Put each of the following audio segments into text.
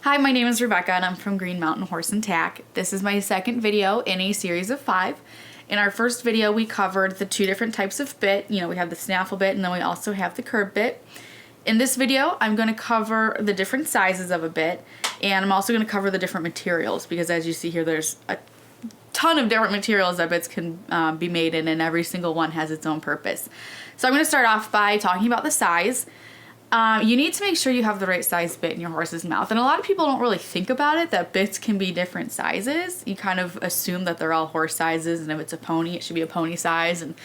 Hi, my name is Rebecca and I'm from Green Mountain Horse and Tack. This is my second video in a series of 5. In our first video we covered the 2 different types of bit. We have the snaffle bit and then we also have the curb bit. In this video I'm going to cover the different sizes of a bit, and I'm also going to cover the different materials because as you see here there's a ton of different materials that bits can be made in, and every single one has its own purpose. So I'm going to start off by talking about the size. You need to make sure you have the right size bit in your horse's mouth, and a lot of people don't really think about it, that bits can be different sizes. You kind of assume that they're all horse sizes, and if it's a pony it should be a pony size, and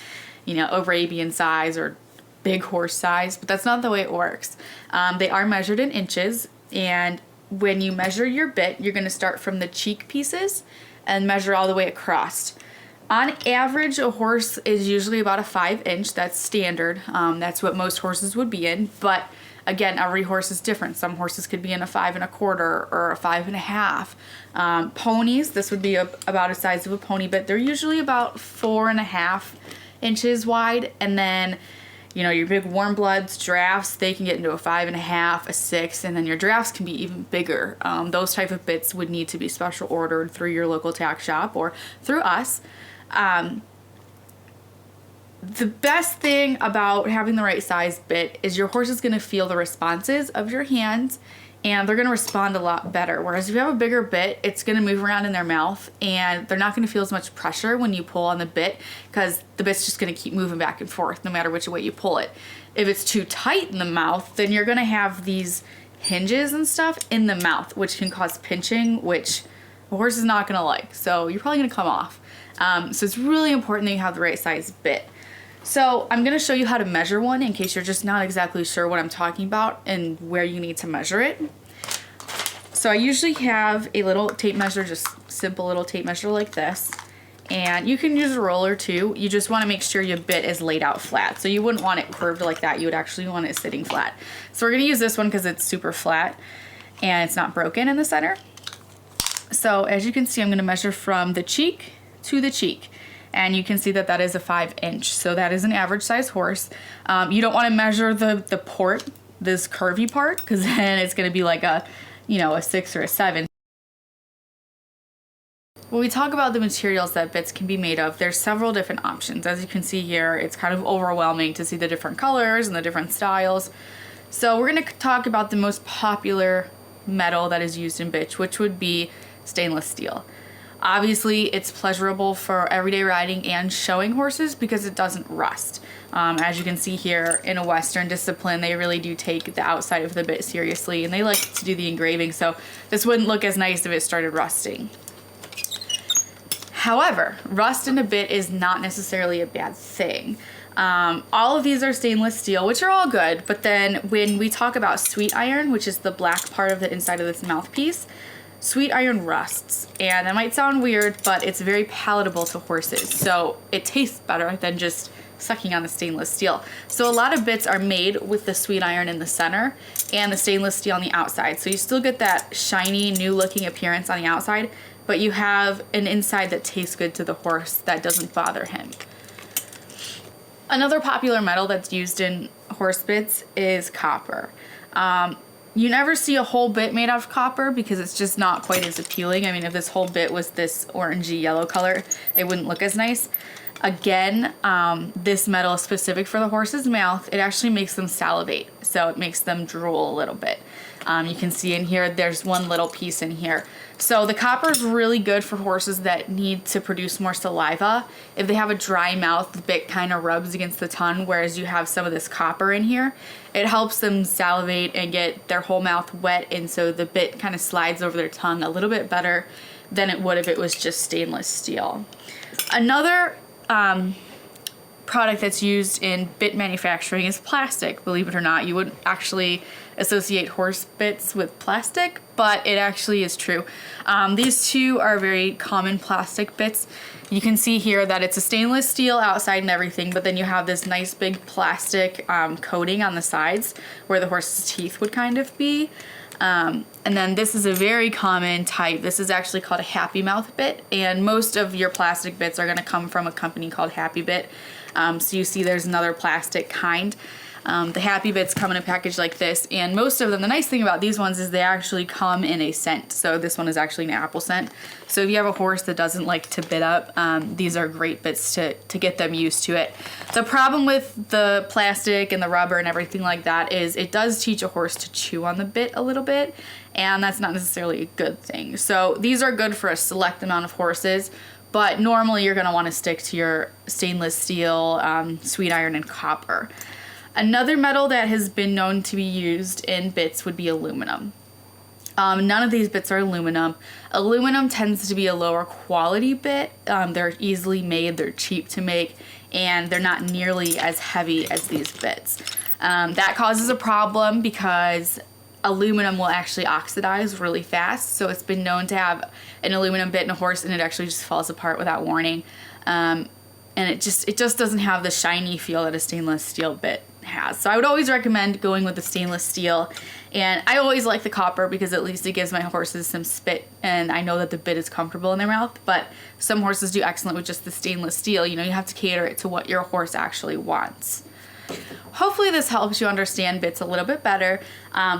Arabian size or big horse size, but that's not the way it works. They are measured in inches, and when you measure your bit you're going to start from the cheek pieces and measure all the way across. On average, a horse is usually about a 5-inch. That's standard. That's what most horses would be in. But again, every horse is different. Some horses could be in a 5 1/4 or a 5 1/2. Ponies, this would be about the size of a pony, but they're usually about 4 1/2 inches wide. And then, your big warm bloods, giraffes, they can get into a 5 1/2, a 6, and then your giraffes can be even bigger. Those type of bits would need to be special ordered through your local tack shop or through us. The best thing about having the right size bit is your horse is going to feel the responses of your hands, and they're going to respond a lot better. Whereas if you have a bigger bit, it's going to move around in their mouth and they're not going to feel as much pressure when you pull on the bit because the bit's just going to keep moving back and forth no matter which way you pull it. If it's too tight in the mouth, then you're going to have these hinges and stuff in the mouth, which can cause pinching, which a horse is not going to like. So you're probably going to come off. So it's really important that you have the right size bit. So I'm going to show you how to measure one in case you're just not exactly sure what I'm talking about and where you need to measure it. So I usually have a little tape measure, just simple little tape measure like this. And you can use a roller too. You just want to make sure your bit is laid out flat. So you wouldn't want it curved like that. You would actually want it sitting flat. So we're going to use this one because it's super flat and it's not broken in the center. So as you can see, I'm going to measure from the cheek to the cheek, and you can see that that is a 5-inch, so that is an average size horse. You don't want to measure the port, this curvy part, because then it's going to be like a 6 or a 7. When we talk about the materials that bits can be made of, there's several different options. As you can see here, it's kind of overwhelming to see the different colors and the different styles. So we're going to talk about the most popular metal that is used in bits, which would be stainless steel. Obviously, it's pleasurable for everyday riding and showing horses because it doesn't rust. As you can see here, in a Western discipline, they really do take the outside of the bit seriously, and they like to do the engraving, so this wouldn't look as nice if it started rusting. However, rust in a bit is not necessarily a bad thing. All of these are stainless steel, which are all good, but then when we talk about sweet iron, which is the black part of the inside of this mouthpiece, sweet iron rusts, and that might sound weird, but it's very palatable to horses, so it tastes better than just sucking on the stainless steel. So a lot of bits are made with the sweet iron in the center and the stainless steel on the outside, so you still get that shiny, new looking appearance on the outside, but you have an inside that tastes good to the horse that doesn't bother him. Another popular metal that's used in horse bits is copper. You never see a whole bit made out of copper because it's just not quite as appealing. I mean, if this whole bit was this orangey yellow color, it wouldn't look as nice. Again, this metal is specific for the horse's mouth. It actually makes them salivate, so it makes them drool a little bit. You can see in here, there's one little piece in here. So the copper is really good for horses that need to produce more saliva. If they have a dry mouth, the bit kind of rubs against the tongue, whereas you have some of this copper in here. It helps them salivate and get their whole mouth wet, and so the bit kind of slides over their tongue a little bit better than it would if it was just stainless steel. Another product that's used in bit manufacturing is plastic. Believe it or not, you wouldn't actually associate horse bits with plastic, but it actually is true. These two are very common plastic bits. You can see here that it's a stainless steel outside and everything, but then you have this nice big plastic coating on the sides where the horse's teeth would kind of be. And then this is a very common type. This is actually called a Happy Mouth bit, and most of your plastic bits are going to come from a company called Happy Bit. So you see there's another plastic kind. The Happy Bits come in a package like this, and most of them, the nice thing about these ones is they actually come in a scent. So this one is actually an apple scent. So if you have a horse that doesn't like to bit up, these are great bits to get them used to it. The problem with the plastic and the rubber and everything like that is it does teach a horse to chew on the bit a little bit, and that's not necessarily a good thing. So these are good for a select amount of horses, but normally you're going to want to stick to your stainless steel, sweet iron, and copper. Another metal that has been known to be used in bits would be aluminum. None of these bits are aluminum. Aluminum tends to be a lower quality bit. They're easily made, they're cheap to make, and they're not nearly as heavy as these bits. That causes a problem because aluminum will actually oxidize really fast. So it's been known to have an aluminum bit in a horse and it actually just falls apart without warning. And it just doesn't have the shiny feel that a stainless steel bit has. So I would always recommend going with the stainless steel, and I always like the copper because at least it gives my horses some spit and I know that the bit is comfortable in their mouth. But some horses do excellent with just the stainless steel. You know, you have to cater it to what your horse actually wants. Hopefully this helps you understand bits a little bit better.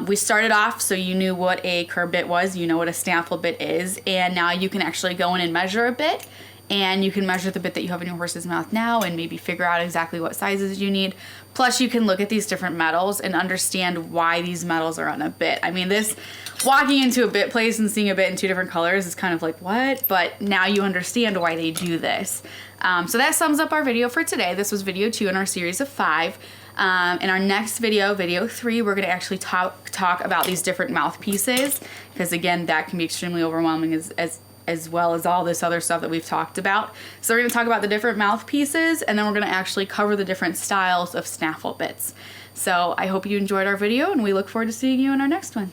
We started off so you knew what a curb bit was, you know what a snaffle bit is, and now you can actually go in and measure a bit, and you can measure the bit that you have in your horse's mouth now and maybe figure out exactly what sizes you need. Plus you can look at these different metals and understand why these metals are on a bit. I mean, this walking into a bit place and seeing a bit in 2 different colors is kind of like, what? But now you understand why they do this. So that sums up our video for today. This was video 2 in our series of 5. In our next video, video 3, we're going to actually talk about these different mouthpieces, because again, that can be extremely overwhelming as well as all this other stuff that we've talked about. So we're going to talk about the different mouthpieces, and then we're going to actually cover the different styles of snaffle bits. So I hope you enjoyed our video, and we look forward to seeing you in our next one.